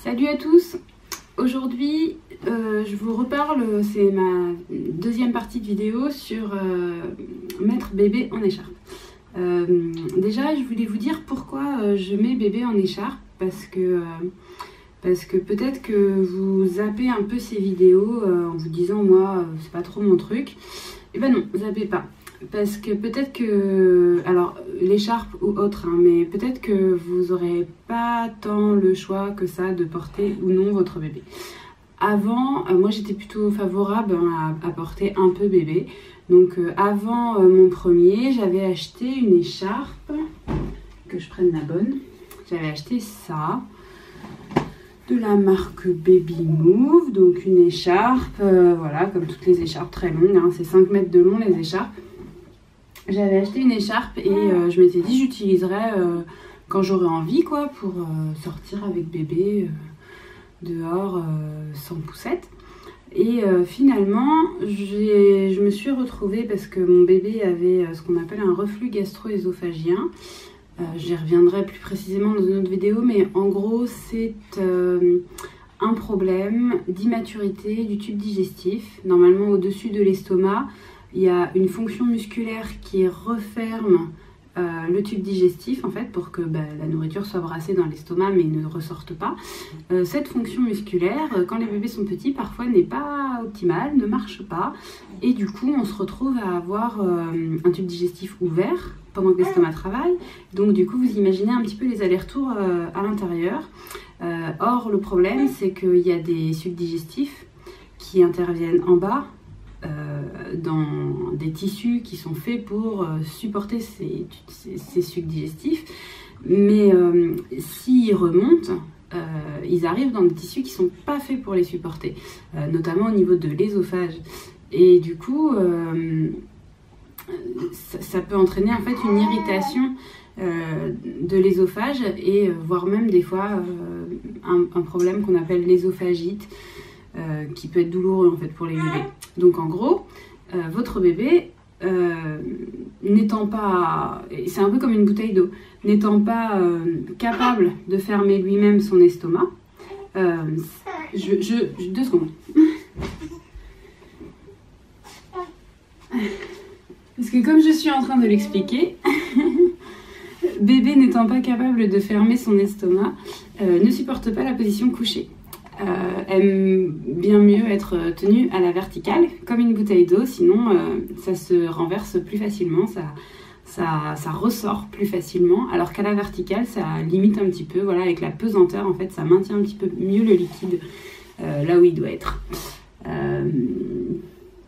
Salut à tous. Aujourd'hui je vous reparle, c'est ma deuxième partie de vidéo sur mettre bébé en écharpe. Déjà je voulais vous dire pourquoi je mets bébé en écharpe, parce que peut-être que vous zappez un peu ces vidéos en vous disant moi c'est pas trop mon truc. Et ben non, zappez pas. Parce que peut-être que, alors l'écharpe ou autre, hein, mais peut-être que vous n'aurez pas tant le choix que ça de porter ou non votre bébé. Avant, moi j'étais plutôt favorable à porter un peu bébé. Donc avant mon premier, j'avais acheté une écharpe, que je prenne la bonne. J'avais acheté ça, de la marque Baby Move, donc une écharpe, voilà, comme toutes les écharpes très longues, hein, c'est 5 mètres de long les écharpes. J'avais acheté une écharpe et je m'étais dit j'utiliserais quand j'aurai envie quoi, pour sortir avec bébé dehors sans poussette. Et finalement je me suis retrouvée parce que mon bébé avait ce qu'on appelle un reflux gastro-œsophagien. J'y reviendrai plus précisément dans une autre vidéo, mais en gros c'est un problème d'immaturité du tube digestif. Normalement au-dessus de l'estomac, il y a une fonction musculaire qui referme le tube digestif en fait pour que la nourriture soit brassée dans l'estomac mais ne ressorte pas. Cette fonction musculaire, quand les bébés sont petits, parfois n'est pas optimale, ne marche pas. Et du coup, on se retrouve à avoir un tube digestif ouvert pendant que l'estomac travaille. Donc du coup, vous imaginez un petit peu les allers-retours à l'intérieur. Or, le problème, c'est qu'il y a des sucs digestifs qui interviennent en bas, dans des tissus qui sont faits pour supporter ces sucs digestifs, mais s'ils remontent, ils arrivent dans des tissus qui ne sont pas faits pour les supporter, notamment au niveau de l'œsophage. Et du coup, ça peut entraîner en fait une irritation de l'œsophage et voire même des fois un problème qu'on appelle l'œsophagite, qui peut être douloureux en fait pour les bébés. Donc en gros, votre bébé n'étant pas, c'est un peu comme une bouteille d'eau, n'étant pas capable de fermer lui-même son estomac, 2 secondes. Parce que comme je suis en train de l'expliquer, bébé n'étant pas capable de fermer son estomac, ne supporte pas la position couchée. Aime bien mieux être tenu à la verticale comme une bouteille d'eau, sinon ça se renverse plus facilement, ça ressort plus facilement, alors qu'à la verticale ça limite un petit peu, voilà, avec la pesanteur en fait ça maintient un petit peu mieux le liquide là où il doit être.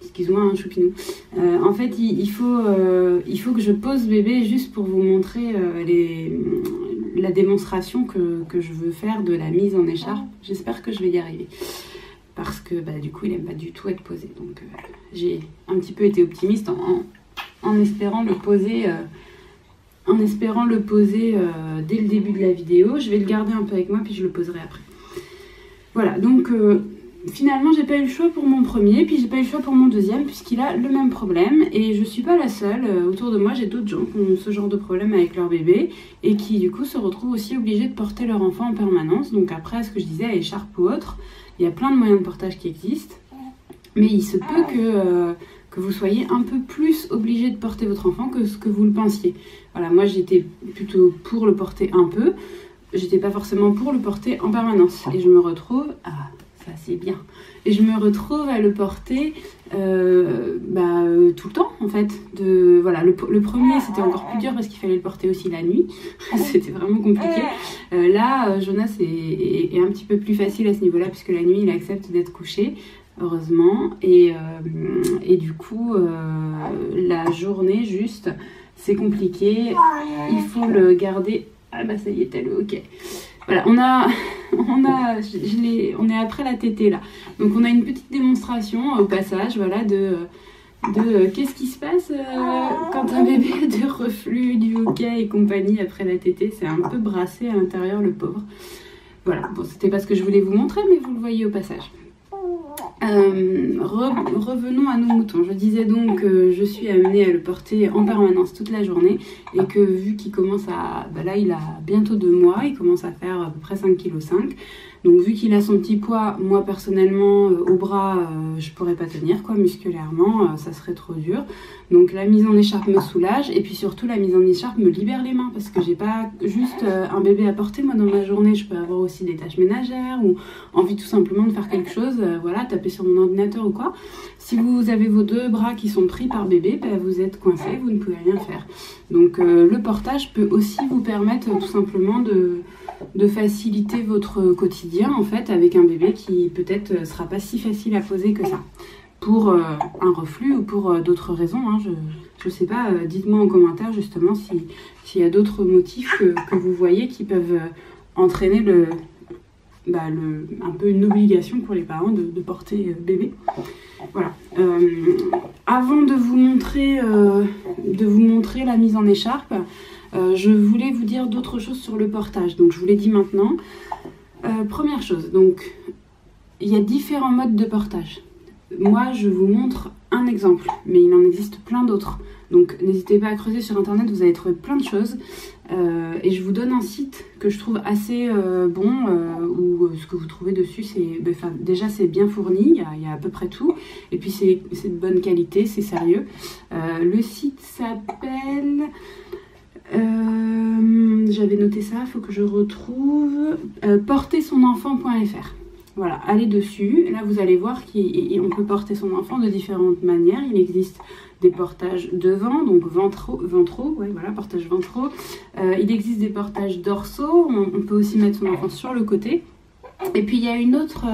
Excuse-moi un choupinou. En fait il faut que je pose bébé juste pour vous montrer la démonstration que je veux faire de la mise en écharpe. J'espère que je vais y arriver. Parce que du coup, il n'aime pas du tout être posé. Donc j'ai un petit peu été optimiste en espérant le poser, dès le début de la vidéo. Je vais le garder un peu avec moi, puis je le poserai après. Voilà, donc finalement, j'ai pas eu le choix pour mon premier, puis j'ai pas eu le choix pour mon deuxième, puisqu'il a le même problème. Et je suis pas la seule. Autour de moi, j'ai d'autres gens qui ont ce genre de problème avec leur bébé et qui, du coup, se retrouvent aussi obligés de porter leur enfant en permanence. Donc après, ce que je disais, à écharpe ou autre, il y a plein de moyens de portage qui existent. Mais il se peut que vous soyez un peu plus obligé de porter votre enfant que ce que vous le pensiez. Voilà, moi, j'étais plutôt pour le porter un peu. J'étais pas forcément pour le porter en permanence. Et je me retrouve à... Ça, c'est bien. Et je me retrouve à le porter tout le temps, en fait. Voilà, le premier, c'était encore plus dur parce qu'il fallait le porter aussi la nuit. C'était vraiment compliqué. Là, Jonas est un petit peu plus facile à ce niveau-là, puisque la nuit, il accepte d'être couché, heureusement. Et du coup, la journée, juste, c'est compliqué. Il faut le garder... Ah bah ça y est, elle est ok. Voilà, on est après la tétée là. Donc on a une petite démonstration au passage, voilà, de qu'est-ce qui se passe quand un bébé a de reflux, du hoquet et compagnie après la tétée. C'est un peu brassé à l'intérieur, le pauvre. Voilà, bon, c'était pas ce que je voulais vous montrer, mais vous le voyez au passage. Revenons à nos moutons. Je disais donc que je suis amenée à le porter en permanence toute la journée et que vu qu'il commence à... là il a bientôt 2 mois, il commence à faire à peu près 5,5 kg. Donc vu qu'il a son petit poids, moi personnellement au bras je pourrais pas tenir quoi, musculairement ça serait trop dur. Donc la mise en écharpe me soulage et puis surtout la mise en écharpe me libère les mains parce que j'ai pas juste un bébé à porter. Moi dans ma journée je peux avoir aussi des tâches ménagères ou envie tout simplement de faire quelque chose, voilà, taper sur mon ordinateur ou quoi. Si vous avez vos 2 bras qui sont pris par bébé, vous êtes coincé, vous ne pouvez rien faire. Donc le portage peut aussi vous permettre tout simplement de faciliter votre quotidien en fait avec un bébé qui peut-être sera pas si facile à poser que ça. Pour un reflux ou pour d'autres raisons, hein, je sais pas, dites-moi en commentaire justement s'il y a d'autres motifs que vous voyez qui peuvent entraîner un peu une obligation pour les parents de porter bébé. Voilà. Avant de vous montrer la mise en écharpe, je voulais vous dire d'autres choses sur le portage. Donc je vous l'ai dit maintenant. Première chose, donc il y a différents modes de portage. Moi je vous montre un exemple, mais il en existe plein d'autres. Donc n'hésitez pas à creuser sur internet, vous allez trouver plein de choses. Et je vous donne un site que je trouve assez bon, où ce que vous trouvez dessus, déjà c'est bien fourni, il y a à peu près tout. Et puis c'est de bonne qualité, c'est sérieux. Le site s'appelle... j'avais noté ça, il faut que je retrouve... portersonenfant.fr. Voilà, allez dessus. Là, vous allez voir qu'on peut porter son enfant de différentes manières. Il existe des portages devant, donc ventraux, ouais, voilà, portages ventraux. Il existe des portages dorsaux. On peut aussi mettre son enfant sur le côté. Et puis, il y a une autre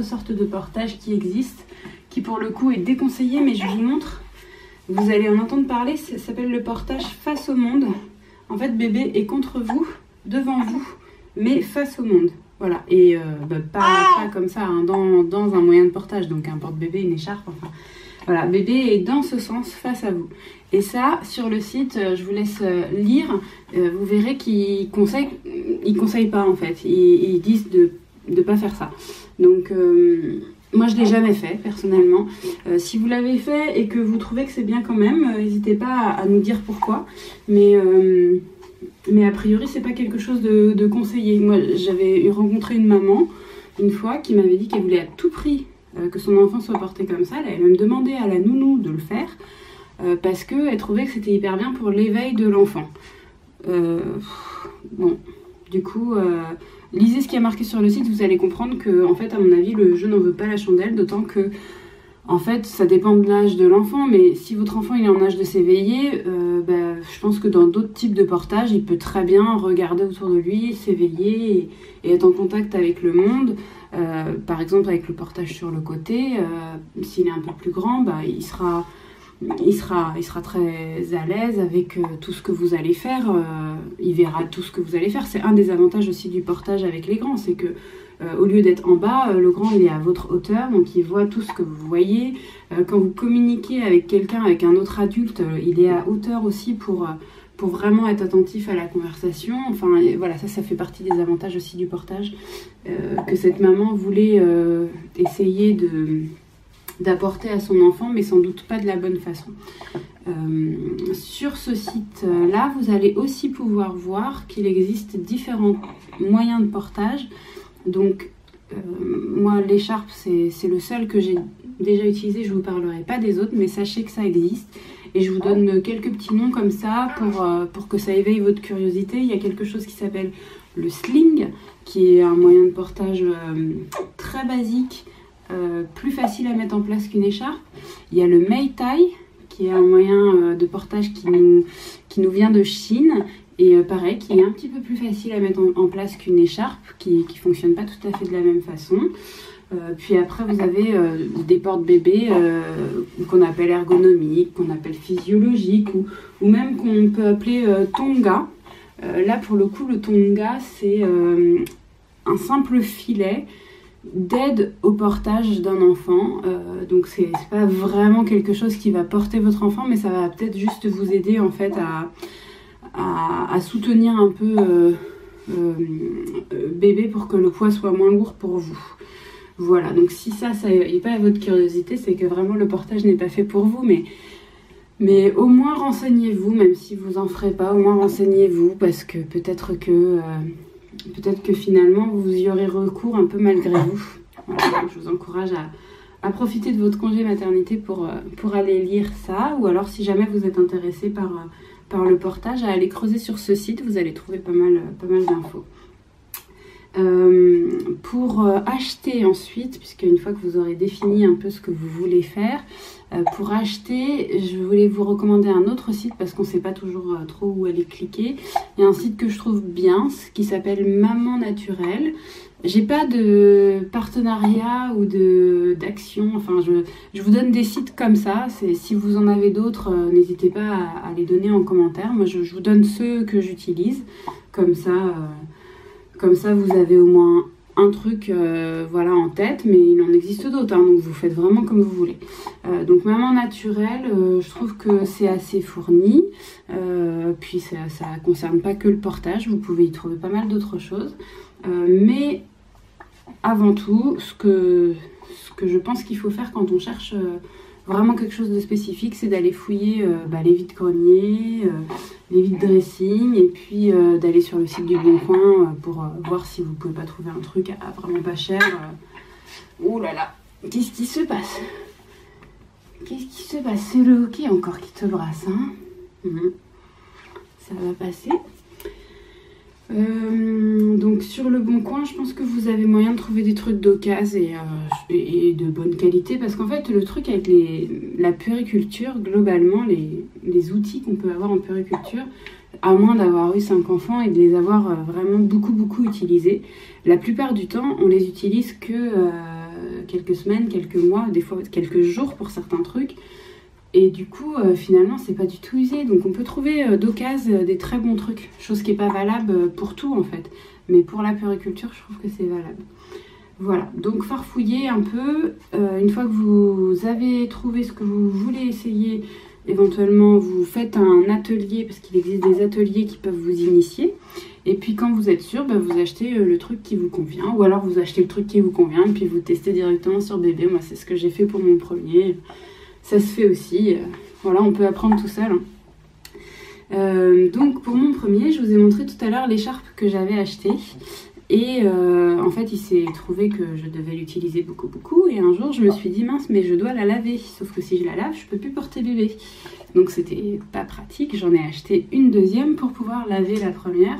sorte de portage qui existe, qui pour le coup est déconseillé, mais je vous montre. Vous allez en entendre parler, ça s'appelle le portage face au monde. En fait, bébé est contre vous, devant vous, mais face au monde. Voilà, et pas comme ça, hein, dans un moyen de portage, donc un porte-bébé, une écharpe, enfin. Voilà, bébé est dans ce sens face à vous. Et ça, sur le site, je vous laisse lire, vous verrez qu'ils conseillent pas en fait, ils disent de pas faire ça. Donc... moi, je ne l'ai jamais fait, personnellement. Si vous l'avez fait et que vous trouvez que c'est bien quand même, n'hésitez pas à nous dire pourquoi. Mais a priori, c'est pas quelque chose de conseillé. Moi, j'avais rencontré une maman, une fois, qui m'avait dit qu'elle voulait à tout prix que son enfant soit porté comme ça. Elle avait même demandé à la nounou de le faire, parce qu'elle trouvait que c'était hyper bien pour l'éveil de l'enfant. Bon, du coup... lisez ce qui est marqué sur le site, vous allez comprendre que, en fait, à mon avis, le jeu n'en veut pas la chandelle, d'autant que, en fait, ça dépend de l'âge de l'enfant, mais si votre enfant il est en âge de s'éveiller, je pense que dans d'autres types de portage, il peut très bien regarder autour de lui, s'éveiller et être en contact avec le monde. Par exemple, avec le portage sur le côté, s'il est un peu plus grand, il sera très à l'aise avec tout ce que vous allez faire, il verra tout ce que vous allez faire. C'est un des avantages aussi du portage avec les grands, c'est que au lieu d'être en bas, le grand il est à votre hauteur, donc il voit tout ce que vous voyez. Quand vous communiquez avec quelqu'un, avec un autre adulte, il est à hauteur aussi pour vraiment être attentif à la conversation. Enfin voilà, ça fait partie des avantages aussi du portage, que cette maman voulait essayer d'apporter à son enfant, mais sans doute pas de la bonne façon. Sur ce site-là, vous allez aussi pouvoir voir qu'il existe différents moyens de portage. Donc, moi, l'écharpe, c'est le seul que j'ai déjà utilisé. Je ne vous parlerai pas des autres, mais sachez que ça existe. Et je vous donne quelques petits noms comme ça pour que ça éveille votre curiosité. Il y a quelque chose qui s'appelle le sling, qui est un moyen de portage très basique, plus facile à mettre en place qu'une écharpe. Il y a le Mei Tai, qui est un moyen de portage qui nous vient de Chine, et pareil, qui est un petit peu plus facile à mettre en place qu'une écharpe, qui ne fonctionne pas tout à fait de la même façon. Puis après, vous avez des porte-bébés qu'on appelle ergonomiques, qu'on appelle physiologiques, ou même qu'on peut appeler Tonga. Là, pour le coup, le Tonga, c'est un simple filet d'aide au portage d'un enfant. Donc c'est pas vraiment quelque chose qui va porter votre enfant, mais ça va peut-être juste vous aider en fait à soutenir un peu bébé pour que le poids soit moins lourd pour vous. Voilà, donc si ça n'est pas à votre curiosité, c'est que vraiment le portage n'est pas fait pour vous, mais au moins renseignez-vous, même si vous en ferez pas, au moins renseignez-vous, parce que peut-être que finalement vous y aurez recours un peu malgré vous. Voilà, donc je vous encourage à profiter de votre congé maternité pour aller lire ça, ou alors si jamais vous êtes intéressé par le portage, à aller creuser sur ce site, vous allez trouver pas mal d'infos. Pour acheter ensuite, puisque une fois que vous aurez défini un peu ce que vous voulez faire, pour acheter, je voulais vous recommander un autre site parce qu'on ne sait pas toujours trop où aller cliquer. Il y a un site que je trouve bien, qui s'appelle Maman Naturelle. J'ai pas de partenariat ou d'action, enfin je vous donne des sites comme ça. Si vous en avez d'autres, n'hésitez pas à les donner en commentaire. Moi je vous donne ceux que j'utilise, comme ça vous avez au moins un truc voilà, en tête, mais il en existe d'autres, hein, donc vous faites vraiment comme vous voulez. Donc Maman Naturelle, je trouve que c'est assez fourni, puis ça ne concerne pas que le portage, vous pouvez y trouver pas mal d'autres choses, mais avant tout, ce que je pense qu'il faut faire quand on cherche vraiment quelque chose de spécifique, c'est d'aller fouiller les vide-greniers, les vide-dressing, et puis d'aller sur le site du Bon Coin pour voir si vous pouvez pas trouver un truc à vraiment pas cher. Oh là là, qu'est-ce qui se passe? Qu'est-ce qui se passe? C'est le hockey encore qui te brasse, hein? Ça va passer. Donc sur le Bon Coin, je pense que vous avez moyen de trouver des trucs d'occasion et de bonne qualité, parce qu'en fait le truc avec la puériculture, globalement les outils qu'on peut avoir en puériculture, à moins d'avoir eu 5 enfants et de les avoir vraiment beaucoup utilisés, la plupart du temps on les utilise que quelques semaines, quelques mois, des fois quelques jours pour certains trucs. Et du coup, finalement, c'est pas du tout usé. Donc on peut trouver d'occasion des très bons trucs. Chose qui n'est pas valable pour tout, en fait. Mais pour la puériculture, je trouve que c'est valable. Voilà, donc farfouillez un peu. Une fois que vous avez trouvé ce que vous voulez essayer, éventuellement, vous faites un atelier, parce qu'il existe des ateliers qui peuvent vous initier. Et puis quand vous êtes sûr, vous achetez le truc qui vous convient. Ou alors vous achetez le truc qui vous convient, et puis vous testez directement sur bébé. Moi, c'est ce que j'ai fait pour mon premier. Ça se fait aussi, voilà, on peut apprendre tout seul. Donc pour mon premier, je vous ai montré tout à l'heure l'écharpe que j'avais achetée. Et en fait, il s'est trouvé que je devais l'utiliser beaucoup. Et un jour, je me suis dit, mince, mais je dois la laver. Sauf que si je la lave, je peux plus porter bébé. Donc c'était pas pratique. J'en ai acheté une deuxième pour pouvoir laver la première.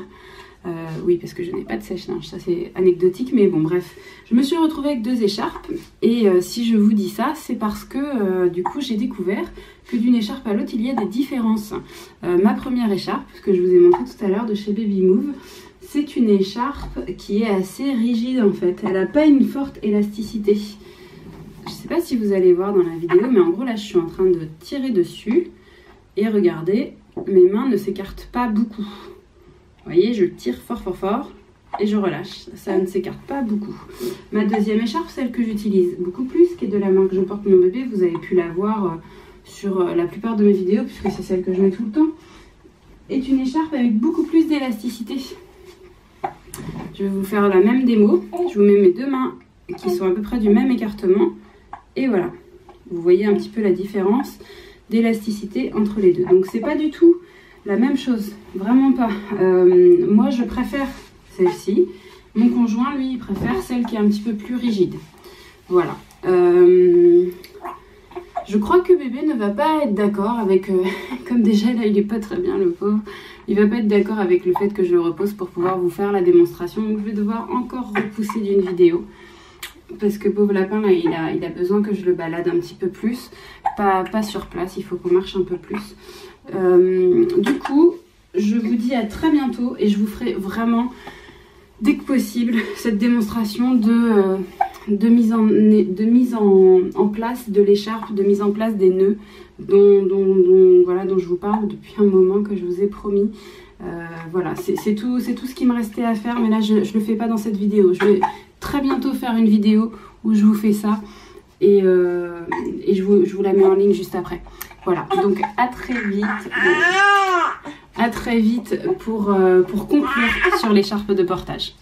Oui, parce que je n'ai pas de sèche-linge, ça c'est anecdotique, mais bon bref. Je me suis retrouvée avec 2 écharpes, et si je vous dis ça, c'est parce que du coup j'ai découvert que d'une écharpe à l'autre il y a des différences. Ma première écharpe, que je vous ai montré tout à l'heure de chez Baby Move, c'est une écharpe qui est assez rigide en fait, elle n'a pas une forte élasticité. Je ne sais pas si vous allez voir dans la vidéo, mais en gros là je suis en train de tirer dessus, et regardez, mes mains ne s'écartent pas beaucoup. Vous voyez, je tire fort et je relâche. Ça ne s'écarte pas beaucoup. Ma deuxième écharpe, celle que j'utilise beaucoup plus, qui est de la marque Je Porte Mon Bébé, vous avez pu la voir sur la plupart de mes vidéos, puisque c'est celle que je mets tout le temps, est une écharpe avec beaucoup plus d'élasticité. Je vais vous faire la même démo. Je vous mets mes 2 mains qui sont à peu près du même écartement. Et voilà. Vous voyez un petit peu la différence d'élasticité entre les deux. Donc c'est pas du tout la même chose, vraiment pas. Moi je préfère celle-ci. Mon conjoint lui il préfère celle qui est un petit peu plus rigide. Voilà. Je crois que bébé ne va pas être d'accord avec... comme déjà là il est pas très bien le pauvre. Il va pas être d'accord avec le fait que je le repose pour pouvoir vous faire la démonstration. Donc je vais devoir encore repousser d'une vidéo. Parce que pauvre lapin là il a besoin que je le balade un petit peu plus. Pas sur place, il faut qu'on marche un peu plus. Du coup, je vous dis à très bientôt et je vous ferai vraiment, dès que possible, cette démonstration de mise en place de l'écharpe, de mise en place des nœuds dont je vous parle depuis un moment, que je vous ai promis. Voilà, c'est tout ce qui me restait à faire, mais là je le fais pas dans cette vidéo. Je vais très bientôt faire une vidéo où je vous fais ça et je vous la mets en ligne juste après. Voilà, donc à très vite. À très vite pour conclure sur l'écharpe de portage.